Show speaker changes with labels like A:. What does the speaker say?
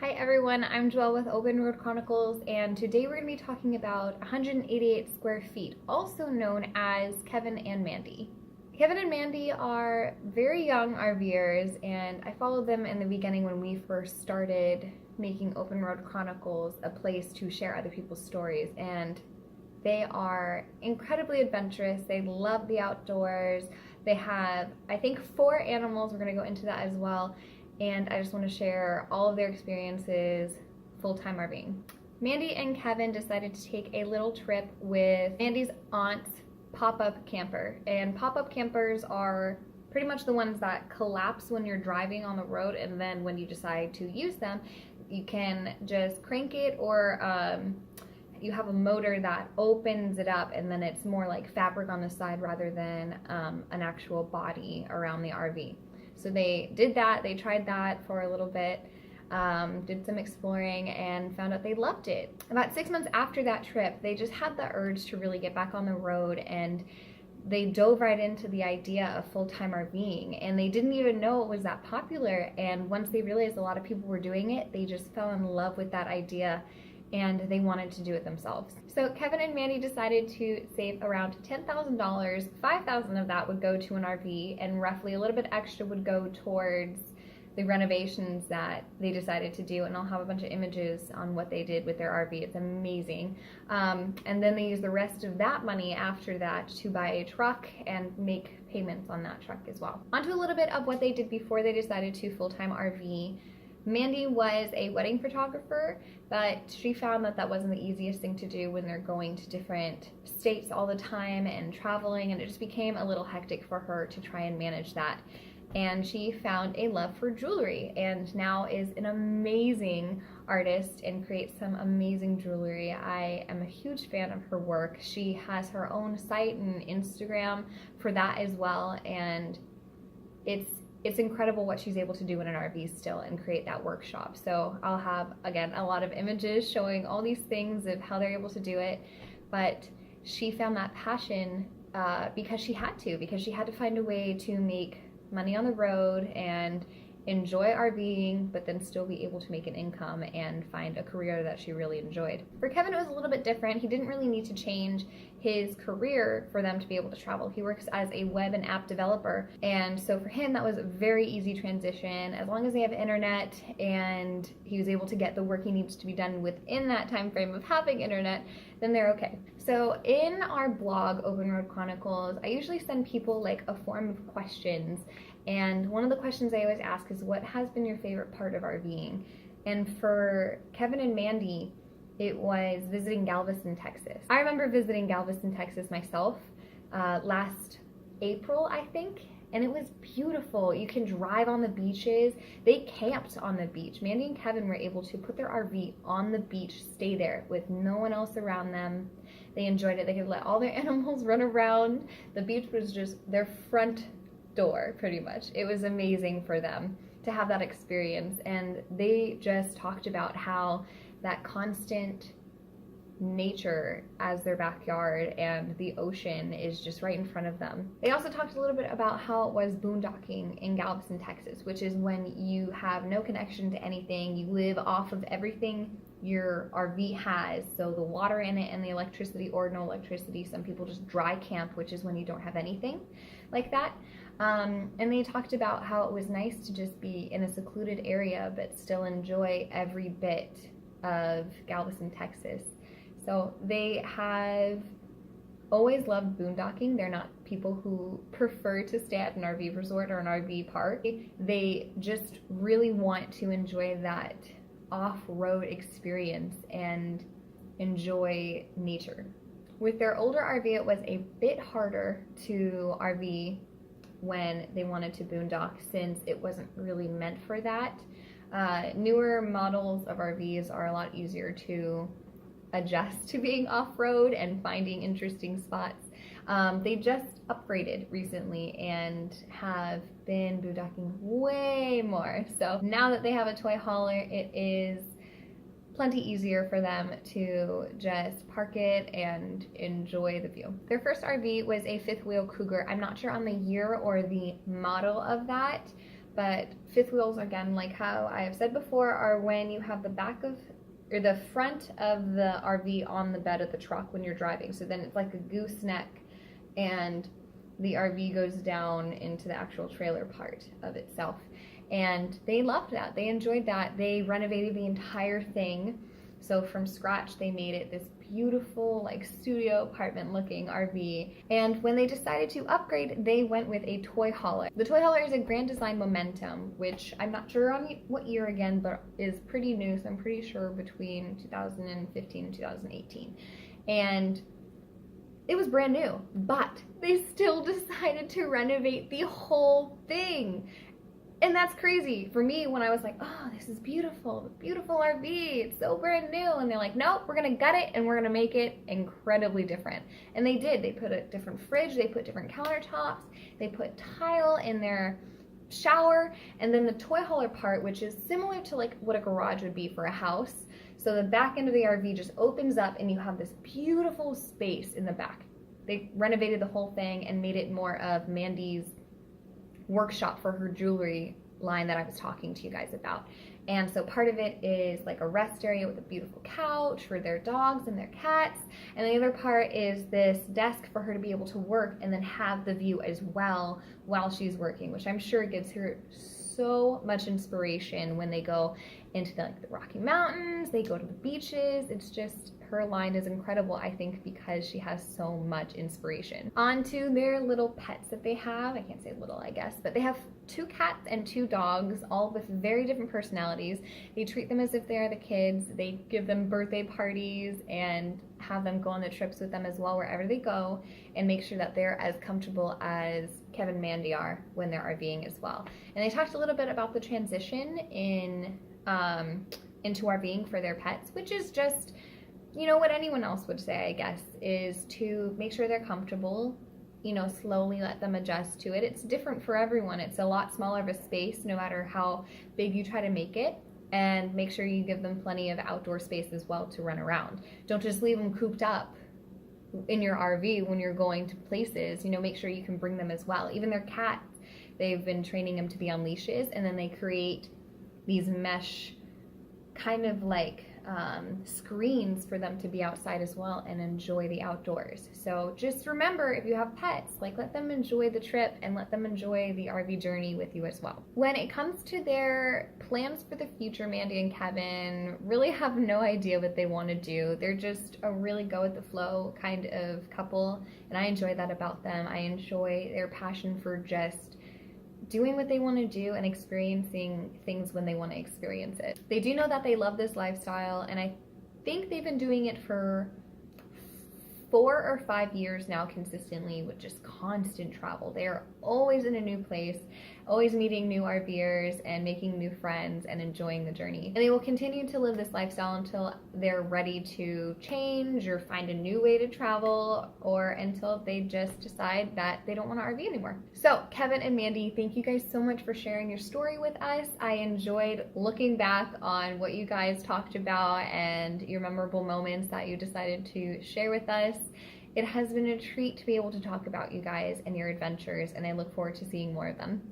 A: Hi everyone, I'm Joelle with Open Road Chronicles, and today we're going to be talking about 188 square feet, also known as Kevin and Mandy. Kevin and Mandy are very young RVers, and I followed them in the beginning when we first started making Open Road Chronicles a place to share other people's stories, and they are incredibly adventurous. They love the outdoors. They have, I think, 4 animals. We're going to go into that as well. And I just want to share all of their experiences full-time RVing. Mandy and Kevin decided to take a little trip with Mandy's aunt's pop-up camper. And pop-up campers are pretty much the ones that collapse when you're driving on the road, and then when you decide to use them, you can just crank it, or you have a motor that opens it up, and then it's more like fabric on the side rather than an actual body around the RV. So they did that, they tried that for a little bit, did some exploring, and found out they loved it. About 6 months after that trip, they just had the urge to really get back on the road, and they dove right into the idea of full-time RVing, and they didn't even know it was that popular. And once they realized a lot of people were doing it, they just fell in love with that idea, and they wanted to do it themselves. So Kevin and Mandy decided to save around $10,000. $5,000 of that would go to an RV, and roughly a little bit extra would go towards the renovations that they decided to do, and I'll have a bunch of images on what they did with their RV. It's amazing. And then they used the rest of that money after that to buy a truck and make payments on that truck as well. Onto a little bit of what they did before they decided to full-time RV. Mandy was a wedding photographer, but she found that that wasn't the easiest thing to do when they're going to different states all the time and traveling, and it just became a little hectic for her to try and manage that. And she found a love for jewelry, and now is an amazing artist and creates some amazing jewelry. I am a huge fan of her work. She has her own site and Instagram for that as well, and it's incredible what she's able to do in an RV still and create that workshop. So I'll have, again, a lot of images showing all these things of how they're able to do it. But she found that passion because she had to find a way to make money on the road and enjoy RVing, but then still be able to make an income and find a career that she really enjoyed. For Kevin, it was a little bit different. He didn't really need to change his career for them to be able to travel. He works as a web and app developer, and so for him that was a very easy transition. As long as they have internet and he was able to get the work he needs to be done within that time frame of having internet, then they're okay. So in our blog, Open Road Chronicles, I usually send people like a form of questions, and one of the questions I always ask is, what has been your favorite part of RVing? And for Kevin and Mandy, it was visiting Galveston, Texas. I remember visiting Galveston, Texas myself last April, I think, and it was beautiful. You can drive on the beaches. They camped on the beach. Mandy and Kevin were able to put their RV on the beach, stay there with no one else around them. They enjoyed it. They could let all their animals run around. The beach was just their front door, pretty much. It was amazing for them to have that experience, and they just talked about how that constant nature as their backyard and the ocean is just right in front of them. They also talked a little bit about how it was boondocking in Galveston, Texas, which is when you have no connection to anything. You live off of everything your RV has, so the water in it and the electricity, or no electricity. Some people just dry camp, which is when you don't have anything like that. And they talked about how it was nice to just be in a secluded area but still enjoy every bit of Galveston, Texas. So they have always loved boondocking. They're not people who prefer to stay at an RV resort or an RV park. They just really want to enjoy that off-road experience and enjoy nature. With their older RV, it was a bit harder to RV when they wanted to boondock, since it wasn't really meant for that. Newer models of RVs are a lot easier to adjust to being off-road and finding interesting spots. They just upgraded recently and have been boondocking way more. So now that they have a toy hauler, it is plenty easier for them to just park it and enjoy the view. Their first RV was a fifth wheel Cougar. I'm not sure on the year or the model of that, But fifth wheels, again, like how I have said before, are when you have the back of, or the front of the RV on the bed of the truck when you're driving. So then it's like a gooseneck, and the RV goes down into the actual trailer part of itself. And they loved that. They enjoyed that. They renovated the entire thing. So from scratch, they made it this beautiful, like, studio apartment looking RV. And when they decided to upgrade, they went with a toy hauler. The toy hauler is a Grand Design Momentum, which I'm not sure on what year again, but is pretty new. So I'm pretty sure between 2015 and 2018. And it was brand new, but they still decided to renovate the whole thing. And that's crazy for me when I was like, oh, this is beautiful, beautiful RV. It's so brand new. And they're like, nope, we're going to gut it and we're going to make it incredibly different. And they did. They put a different fridge. They put different countertops. They put tile in their shower. And then the toy hauler part, which is similar to like what a garage would be for a house. So the back end of the RV just opens up and you have this beautiful space in the back. They renovated the whole thing and made it more of Mandy's workshop for her jewelry line that I was talking to you guys about. And so part of it is like a rest area with a beautiful couch for their dogs and their cats. And the other part is this desk for her to be able to work and then have the view as well while she's working, which I'm sure gives her so much inspiration when they go into the Rocky Mountains, they go to the beaches. It's just, her line is incredible, I think, because she has so much inspiration. On to their little pets that they have. I can't say little, I guess, but they have 2 cats and 2 dogs, all with very different personalities. They treat them as if they're the kids. They give them birthday parties and have them go on the trips with them as well wherever they go, and make sure that they're as comfortable as Kevin and Mandy are when they're RVing as well. And they talked a little bit about the transition into RVing for their pets, which is just, you know, what anyone else would say, I guess, is to make sure they're comfortable, you know, slowly let them adjust to it. It's different for everyone. It's a lot smaller of a space, no matter how big you try to make it. And make sure you give them plenty of outdoor space as well to run around. Don't just leave them cooped up in your RV when you're going to places. You know, make sure you can bring them as well. Even their cats, they've been training them to be on leashes, and then they create these mesh kind of like screens for them to be outside as well and enjoy the outdoors. So just remember, if you have pets, like, let them enjoy the trip and let them enjoy the RV journey with you as well. When it comes to their plans for the future, Mandy and Kevin really have no idea what they want to do. They're just a really go with the flow kind of couple, and I enjoy that about them. I enjoy their passion for just doing what they want to do and experiencing things when they want to experience it. They do know that they love this lifestyle, and I think they've been doing it for 4 or 5 years now consistently, with just constant travel. They are always in a new place, always meeting new RVers and making new friends and enjoying the journey. And they will continue to live this lifestyle until they're ready to change or find a new way to travel, or until they just decide that they don't want to RV anymore. So Kevin and Mandy, thank you guys so much for sharing your story with us. I enjoyed looking back on what you guys talked about and your memorable moments that you decided to share with us. It has been a treat to be able to talk about you guys and your adventures, and I look forward to seeing more of them.